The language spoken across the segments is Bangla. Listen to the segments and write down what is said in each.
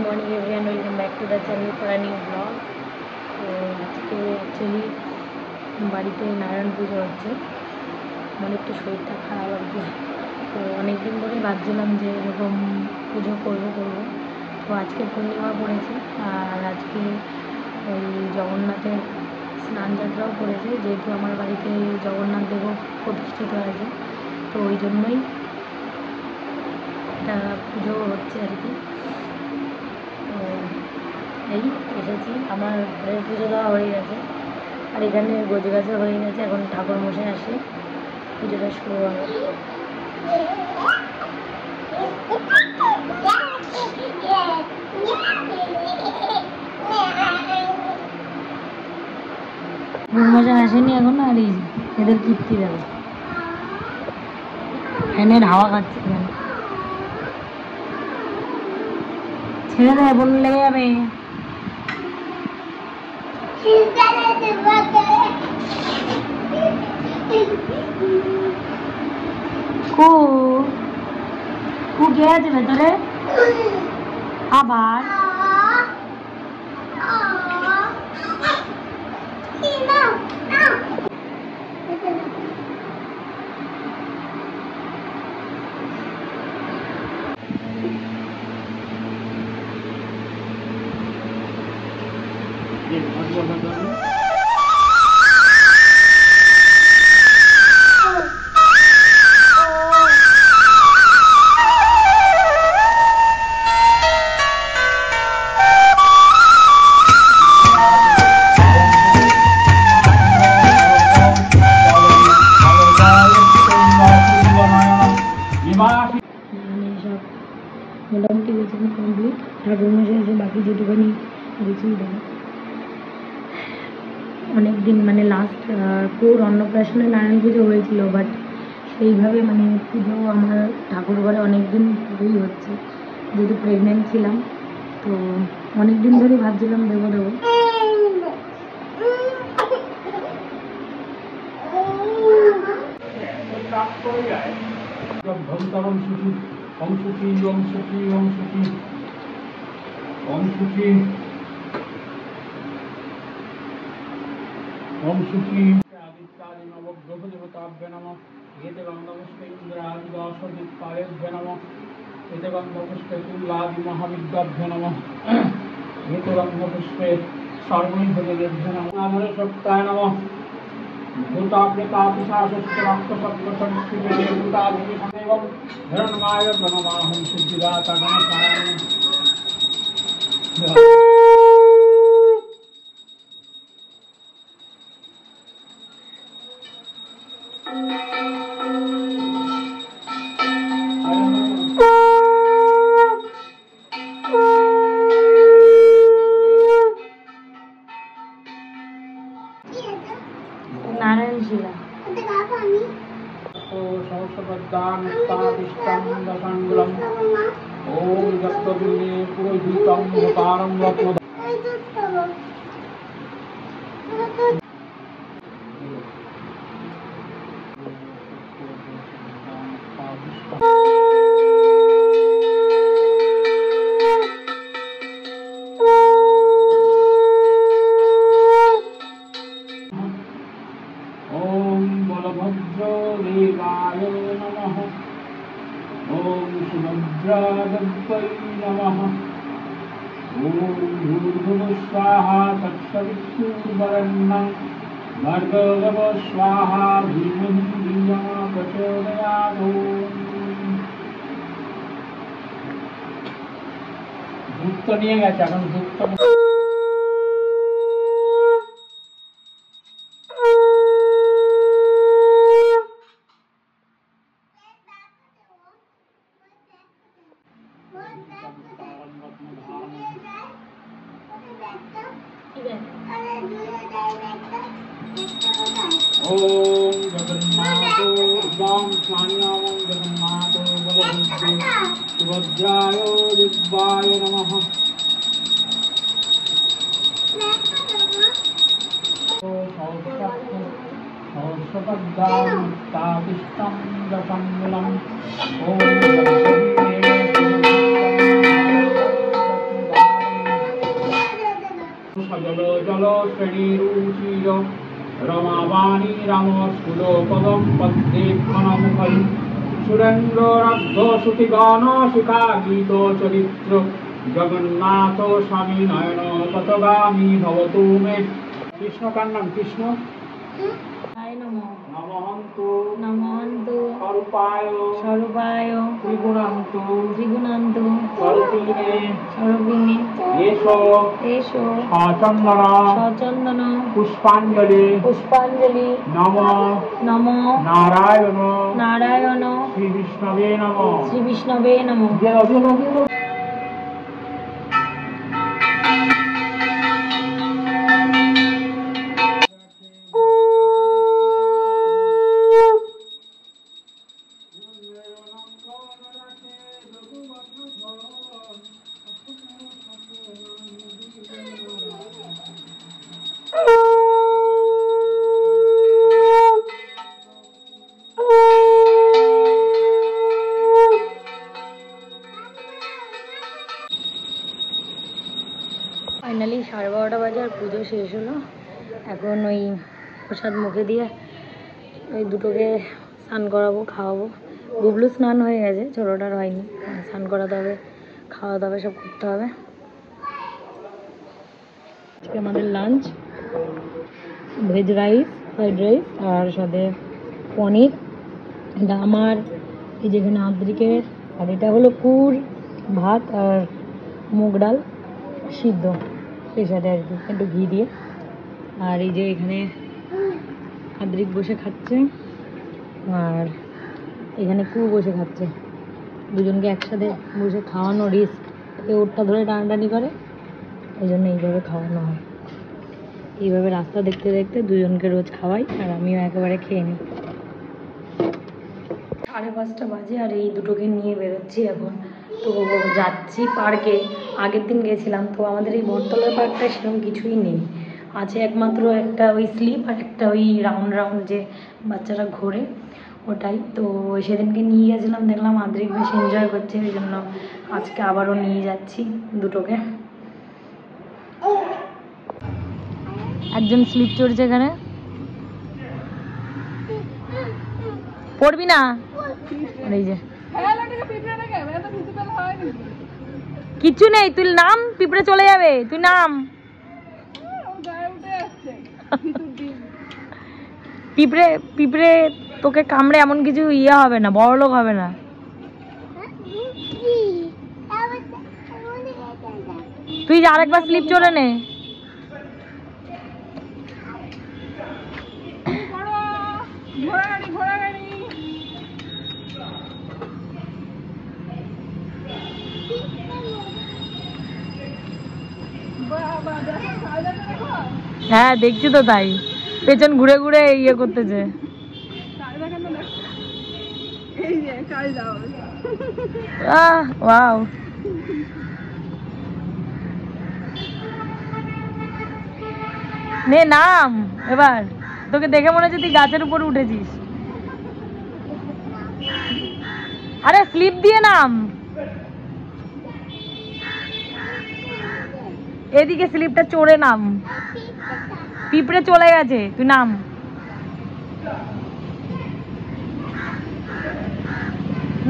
Morning everyone, welcome back to the channel for a new blog. तो আজকে অ্যাকচুয়ালি বাড়িতে নারায়ণ পুজো হচ্ছে, অনেকটা শরীরটা খারাপ আর কি। তো অনেক দিন ধরে ভাবছিলাম যে এরকম পুজো করবো। তো আজকে পূর্ণিমা পড়েছে আর আজকে ওই জগন্নাথের স্নান যাত্রাও পড়েছে, যেহেতু আমার বাড়িতে জগন্নাথ দেবও প্রতিষ্ঠিত আছে, তো ওই জন্যই একটা পুজো হচ্ছে আর কি। তো এই এসেছি, আমার ঘরের পুজো দেওয়া হয়ে গেছে আর এখানে গোছগাছা হয়ে গেছে। এখন ঠাকুর মশাই আসে, পুজোটা শুরু হবে। ঠাকুর মশাই আসেনি এখন, আর এই এদের কীর্তি দেবে, ফ্যানের হাওয়া খাচ্ছে এখানে। ছেড়ে দেয়, বোন লেগে যাবে। কে আছে ভেতরে আবার? মোটামুটি গোছানো কমপ্লিট, ঠাকুর মশাই এসে বাকি যেটুখানি গুছিয়ে দেবে। অনেক দিন মানে লাস্ট পুর অন্নপ্রাশনে নারায়ণ পুজো হয়েছিল, বাট সেইভাবে মানে পুজো আমার ঠাকুর ঘরে অনেক দিন ধরেই হচ্ছে, যেহেতু প্রেগনেন্ট ছিলাম। তো অনেক দিন ধরেই ভাবছিলাম দেবো। ओम सुखी ओम सुखी ओम सुखी ओम सुखी ओम सुखी आदित्यादि नवग्रह देवताभ्य नमः। एते गंधपुष्पे इंद्रादि दासदित्याभ्य नमः। एते गंधपुष्पे तुलादि महाविद्याभ्य नमः। एते गंधपुष्पे सर्वैर्भदेभ्य नमः। नामरे सत्ताय नमः। भूताप्यतापिशास्त्राक्षसप्तसंस्कृते भूताभिषमेवं हिरण्यमाय प्रणमाहं सिद्धिदाता नमस्कार। नारायण शिला सहस्रपद्दानुत्तादिष्टं ओम जप्तबिल्ले पुरोहितं भूतारं रत्न देवाय नमः। ओम सुभद्रादेव्यै नमः। ओम भूर्भुवः स्वाहा तत्सवितुर्वरेण्यं भर्गो स्वाहा धीमहि धिया प्रचोदयात्। धूप तो নিয়ে গেছে, এখন ধূপ তো ओम जगन्नाथो वां स्वामिनामं जगन्नाथो बलभद्रे सुभद्राय दिव्याय नमः। सहस्रपद्दानुत्तादिष्टं दशमूलम् ओम জল জল শ্রেণীরুচির রমাবাণী রামস্কুল পদম পদ্মে ঘনমুখল সুরেন্দ্র রাজ্য শ্রুতিগান শিখা গীত চরিত্র জগন্নাথ স্বামী নয়ন ততগামী ভবতু মে। কৃষ্ণ কার নাম? কৃষ্ণ নমঃ নমঃ স্বরূপায় স্বরূপায় ত্রিগুণান্ত ত্রিগুণান্ত স্বরূপিণে স্বরূপিণী এষো এষো সচন্দন সচন্দন পুষ্পাঞ্জলি পুষ্পাঞ্জলি নমঃ নমঃ নারায়ণ নারায়ণ শ্রী বিষ্ণবে নমঃ। শ্রী বিষ্ণবে নমঃ। ফাইনালি 12:30 বাজে আর পুজো শেষ হলো। এখন ওই প্রসাদ মুখে দিয়ে ওই দুটোকে স্নান করাবো, খাওয়াবো। বুবলু স্নান হয়ে গেছে, ছোটোটার হয়নি। স্নান করাতে হবে, খাওয়াতে হবে, সব করতে হবে। আজকে আমাদের lunch veg rice, fried rice আর সাথে পনির। এটা আমার, এই যেখানে আদ্রিকের, আর এটা হলো কুর ভাত আর মুগ ডাল সিদ্ধ, সেই সাথে আর কি একটু ঘি দিয়ে। আর এই যে এখানে আদ্রিক বসে খাচ্ছে আর এখানে কু বসে খাচ্ছে। দুজনকে একসাথে বসে খাওয়ানো রিস্ক, ওরটা ধরে টানাটানি করে, ওই জন্য এইভাবে খাওয়ানো হয়। এইভাবে রাস্তা দেখতে দেখতে দুজনকে রোজ খাওয়াই আর আমিও একেবারে খেয়ে নিই। 5:30 বাজে আর এই দুটোকে নিয়ে বেরোচ্ছি এখন। তো যাচ্ছি পার্কে। আগের দিন গেছিলাম, তো আমাদের এই বটতলার পার্কটা সেরকম কিছুই নেই। আছে একমাত্র একটা ওই স্লিপ আর একটা ওই রাউন্ড রাউন্ড যে বাচ্চারা ঘোরে, ওটাই। তো সেদিনকে নিয়ে গেছিলাম, দেখলাম আদ্রিক বেশ এনজয় করছে, ওই জন্য আজকে আবারও নিয়ে যাচ্ছি দুটোকে। একজন স্লিপ চড়ছে এখানে, পড়বি না? এই যে কিচ্ছু নেই, তুই নাম, পিঁপড়ে চলে যাবে, তুই নাম। পিঁপড়ে পিঁপড়ে তোকে কামড়ে এমন কিছু ইয়ে হবে না, বড় লোক হবে না। তুই আরেকবার স্লিপ চলে নে। হ্যাঁ দেখছি তো, তাই পেছন ঘুরে ঘুরে ইয়ে করতেছে। ওয়াও, নে নাম এবার। তোকে দেখে মনে হচ্ছে তুই গাছের উপর উঠেছিস। আরে স্লিপ দিয়ে নাম, এদিকে স্লিপটা চড়ে নাম। পিঁপড়ে চলে গেছে, তুই নাম।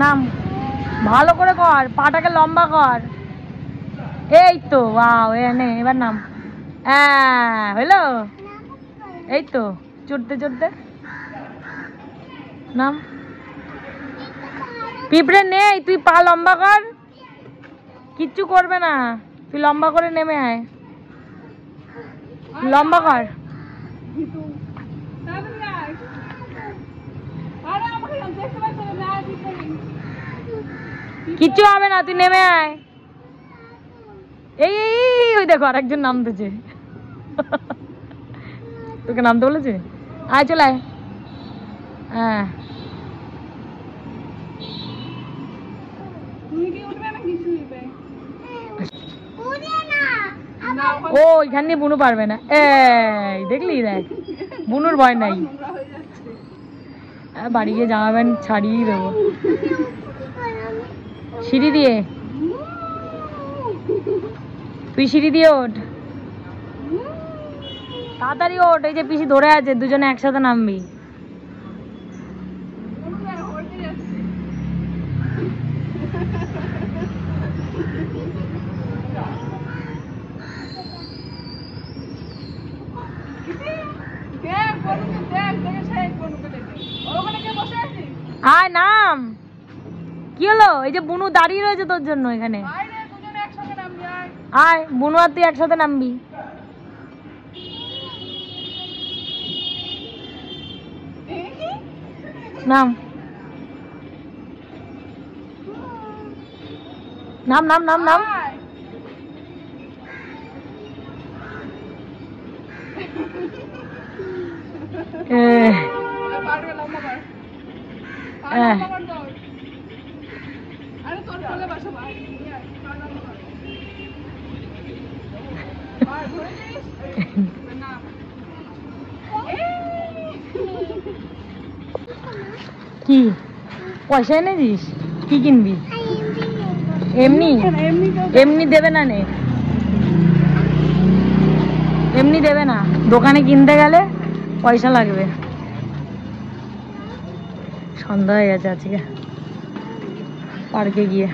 নাম ভালো করে কর, পাটাকে লম্বা কর। এই তো, ওয়াও, নে এবার নাম। হ্যাঁ হইলো, এই তো চড়তে চড়তে নাম। পিঁপড়ে নেই, তুই পা লম্বা কর, কিচ্ছু করবে না, তুই লম্বা করে নেমে আয়, লম্বা কর। কিচ্ছু হবে না, তুই নেমে আয়। এই ওই দেখো আরেকজন নামতেছে। তোকে নামতে বলেছে? আয় চলে আয়। হ্যাঁ ও এখান দিয়ে বুনু পারবে না। এই দেখলি, দেখ বুনুর ভয় নাই। বাড়ি গিয়ে জামা প্যান্ট ছাড়িয়েই দেবো। সিঁড়ি দিয়ে, তুই সিঁড়ি দিয়ে ওঠ। তাড়াতাড়ি ওঠ, এই যে পিসি ধরে আছে, দুজনে একসাথে নামবি। আয় নাম। কি হলো? এই যে বুনু দাঁড়িয়ে রয়েছে তোর জন্য এখানে। আয় বুনু আর তুই একসাথে নামবি। নাম নাম নাম নাম নাম। কি পয়সা এনেছিস? কি কিনবি? এমনি এমনি দেবে না, নে এমনি দেবে না, দোকানে কিনতে গেলে পয়সা লাগবে। সন্ধ্যা হয়ে গেছে আজকে পার্কে গিয়ে,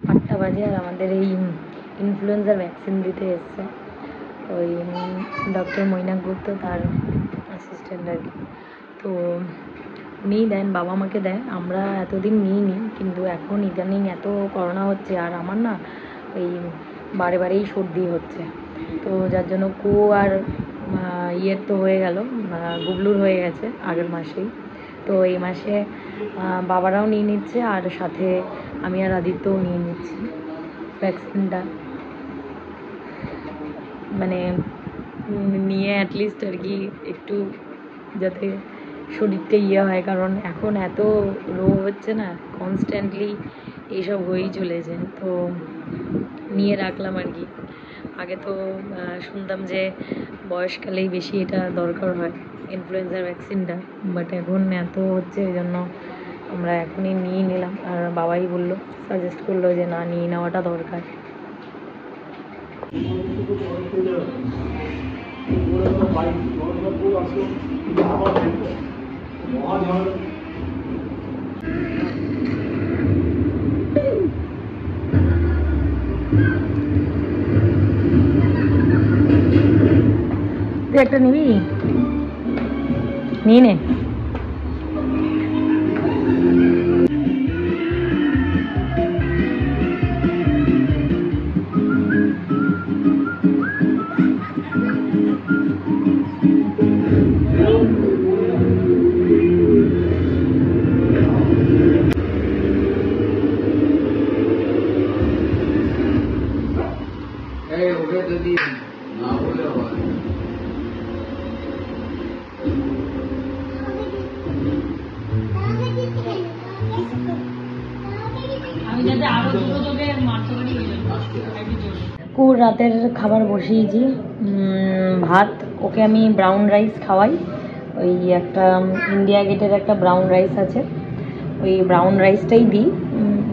8টা বাজে। আর আমাদের এই ইনফ্লুয়েঞ্জার ভ্যাকসিন দিতে এসছে ওই ডক্টর মৈনাক গুপ্ত, তার অ্যাসিস্ট্যান্ট আর কি। তো উনিই দেন, বাবা মাকে দেয়, আমরা এতদিন নিইনি, কিন্তু এখন ইদানিং এত করোনা হচ্ছে আর আমার না ওই বারে বারেই সর্দি হচ্ছে। তো যার জন্য কো আর ইয়ের তো হয়ে গেল, গুবলুর হয়ে গেছে আগের মাসেই। তো এই মাসে বাবারাও নিয়ে নিচ্ছে আর সাথে আমি আর আদিত্যও নিয়ে নিচ্ছি ভ্যাকসিনটা, মানে নিয়ে অ্যাটলিস্ট আর কি একটু যাতে শরীরটা ইয়ে হয়, কারণ এখন এত রোগ হচ্ছে না, কনস্ট্যান্টলি এইসব হয়েই চলেছে। তো নিয়ে রাখলাম আর কি। আগে তো শুনতাম যে বয়সকালেই বেশি এটা দরকার হয় ইনফ্লুয়েঞ্জার ভ্যাকসিনটা, বাট এখন এত হচ্ছে এই জন্য আমরা এখনই নিয়ে নিলাম। আর বাবাই বললো, সাজেস্ট করলো যে না, নিয়ে নেওয়াটা দরকার। তুই একটা নিবি? নিয়ে নে। কুর রাতের খাবার বসিয়েছি, ভাত। ওকে আমি ব্রাউন রাইস খাওয়াই, ওই একটা ইন্ডিয়া গেটের একটা ব্রাউন রাইস আছে, ওই ব্রাউন রাইসটাই দিই।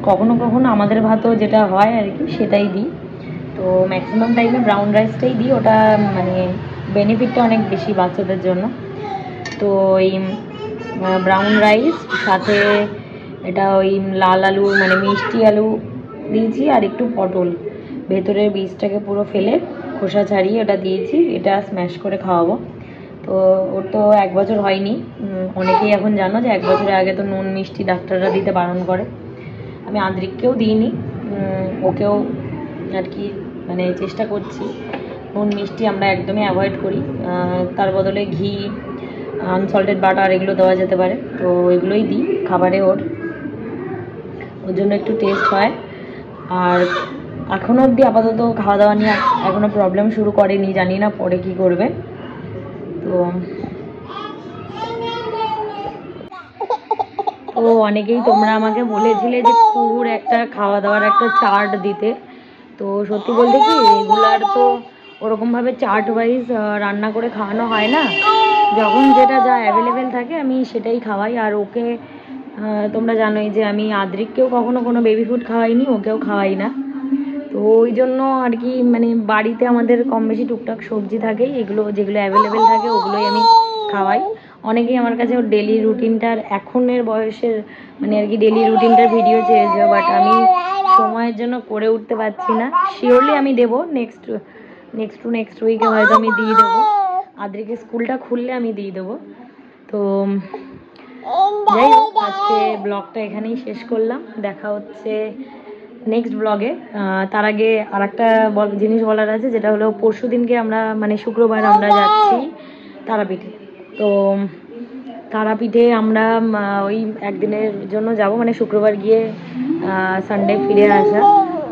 কখনো কখনো আমাদের ভাতও যেটা হয় আর কি সেটাই দিই, তো ম্যাক্সিমাম টাইমে ব্রাউন রাইসটাই দিই। ওটা মানে বেনিফিটটা অনেক বেশি বাচ্চাদের জন্য। তো ওই ব্রাউন রাইস সাথে এটা ওই লাল আলু মানে মিষ্টি আলু দিয়েছি, আর একটু পটল ভেতরের বীজটাকে পুরো ফেলে খোসা ছাড়িয়ে ওটা দিয়েছি। এটা স্ম্যাশ করে খাওয়াবো। তো ওর তো 1 বছর হয়নি, অনেকেই এখন জানো যে 1 বছরের আগে তো নুন মিষ্টি ডাক্তাররা দিতে বারণ করে। আমি আদ্রিককেও দিইনি, ওকেও আর কি মানে চেষ্টা করছি। নুন মিষ্টি আমরা একদমই অ্যাভয়েড করি, তার বদলে ঘি, আনসল্টেড বাটার এগুলো দেওয়া যেতে পারে, তো এগুলোই দিই খাবারে। ওর জন্য একটু টেস্ট হয়। আর এখনও অবধি আপাতত খাওয়া দাওয়া নিয়ে এখনও প্রবলেম শুরু করেনি, জানি না পরে কি করবে। তো অনেকেই তোমরা আমাকে বলেছিলে যে কুকুর একটা খাওয়া দাওয়ার একটা চার্ট দিতে। তো সত্যি বলতে কি, রেগুলার তো ওরকমভাবে চার্ট ওয়াইজ রান্না করে খাওয়ানো হয় না, যখন যেটা যা অ্যাভেলেবেল থাকে আমি সেটাই খাওয়াই। আর ওকে তোমরা জানোই যে আমি আদ্রিককেও কখনো কোনো বেবি ফুড খাওয়াইনি, ওকেও খাওয়াই না। তো তো ওই জন্য আর কি মানে বাড়িতে আমাদের কম বেশি টুকটাক সবজি থাকেই, এগুলো যেগুলো অ্যাভেলেবেল থাকে ওগুলোই আমি খাওয়াই। অনেকেই আমার কাছে ওর ডেলি রুটিনটার এখনের বয়সের মানে আর কি ডেলি রুটিনটার ভিডিও চেয়েছে, বাট আমি সময়ের জন্য করে উঠতে পারছি না। শিওরলি আমি দেবো নেক্সট টু নেক্সট উইকে হয়তো আমি দিয়ে দেবো, আদ্রিকে স্কুলটা খুললে আমি দিয়ে দেবো। তো যাই হোক, আজকে ব্লগটা এখানেই শেষ করলাম, দেখা হচ্ছে নেক্সট ব্লগে। তার আগে আর একটা জিনিস বলার আছে, যেটা হলো পরশু দিনকে আমরা মানে শুক্রবার আমরা যাচ্ছি তারাপীঠে। তো তারাপীঠে আমরা ওই একদিনের জন্য যাব, মানে শুক্রবার গিয়ে সানডে ফিরে আসা।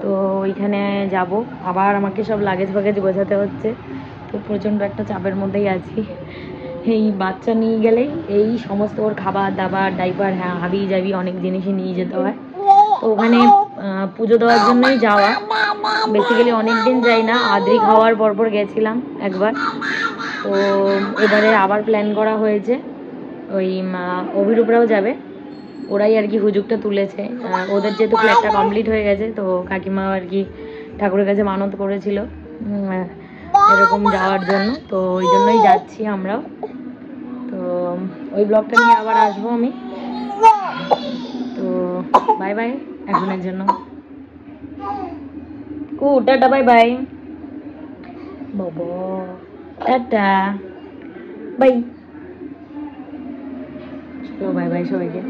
তো ওইখানে যাব, আবার আমাকে সব লাগেজ ফাগেজ গোছাতে হচ্ছে, তো প্রচণ্ড একটা চাপের মধ্যেই আছি। এই বাচ্চা নিয়ে গেলেই এই সমস্ত ওর খাবার দাবার ডাইপার হ্যাঁ হাবি যাবি অনেক জিনিসই নিয়ে যেতে হয়। তো ওখানে পুজো দেওয়ার জন্যই যাওয়া, বেসিক্যালি অনেক দিন যাই না, আদ্রিক হওয়ার পরপর গেছিলাম একবার। তো এবারে আবার প্ল্যান করা হয়েছে, ওই অভিরূপরাও যাবে, ওরাই আর কি হুজুগটা তুলেছে। ওদের যেহেতু ফ্ল্যাটটা কমপ্লিট হয়ে গেছে, তো কাকিমাও আর কি ঠাকুরের কাছে মানত করেছিল এরকম যাওয়ার জন্য, তো ওই জন্যই যাচ্ছি আমরাও। তো ওই ব্লগটা নিয়ে আবার আসবো আমি। তো বাই বাই এখনের জন্য, টাটা বাই বাই বাবা, টাটা বাই, চলো বাই বাই সবাইকে।